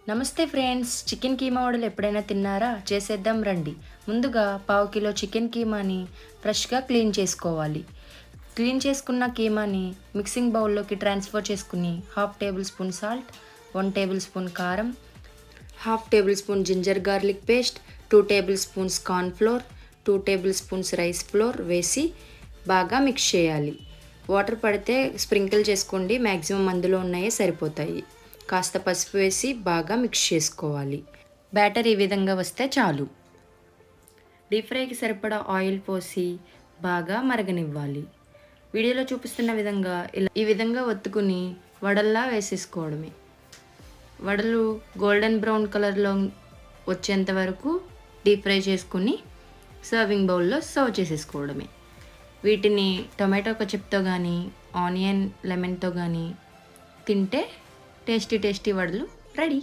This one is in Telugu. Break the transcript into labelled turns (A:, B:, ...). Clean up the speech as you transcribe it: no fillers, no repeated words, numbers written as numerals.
A: నమస్తే ఫ్రెండ్స్, చికెన్ కీమా వడలు ఎప్పుడైనా తిన్నారా? చేసేద్దాం రండి. ముందుగా పావు కిలో చికెన్ కీమాని ఫ్రెష్గా క్లీన్ చేసుకోవాలి. క్లీన్ చేసుకున్న కీమాని మిక్సింగ్ బౌల్లోకి ట్రాన్స్ఫర్ చేసుకుని half tablespoon salt, 1 tablespoon కారం, half tablespoon ginger garlic paste, 2 tablespoons corn flour, 2 tablespoons rice flour వేసి బాగా మిక్స్ చేయాలి. వాటర్ పడితే స్ప్రింకిల్ చేసుకోండి, మ్యాక్సిమం అందులో ఉన్నాయే సరిపోతాయి. కాస్త పసుపు వేసి బాగా మిక్స్ చేసుకోవాలి. బ్యాటర్ ఈ విధంగా వస్తే చాలు. డీప్ ఫ్రైకి సరిపడా ఆయిల్ పోసి బాగా మరగనివ్వాలి. వీడియోలో చూపిస్తున్న విధంగా ఈ విధంగా ఒత్తుకుని వడల్లా వేసేసుకోవడమే. వడలు గోల్డెన్ బ్రౌన్ కలర్లో వచ్చేంత వరకు డీప్ ఫ్రై చేసుకుని సర్వింగ్ బౌల్లో సర్వ్ చేసేసుకోవడమే. వీటిని టొమాటో కచప్తో కానీ ఆనియన్ లెమన్తో కానీ తింటే టేస్టీ వడలు రెడీ.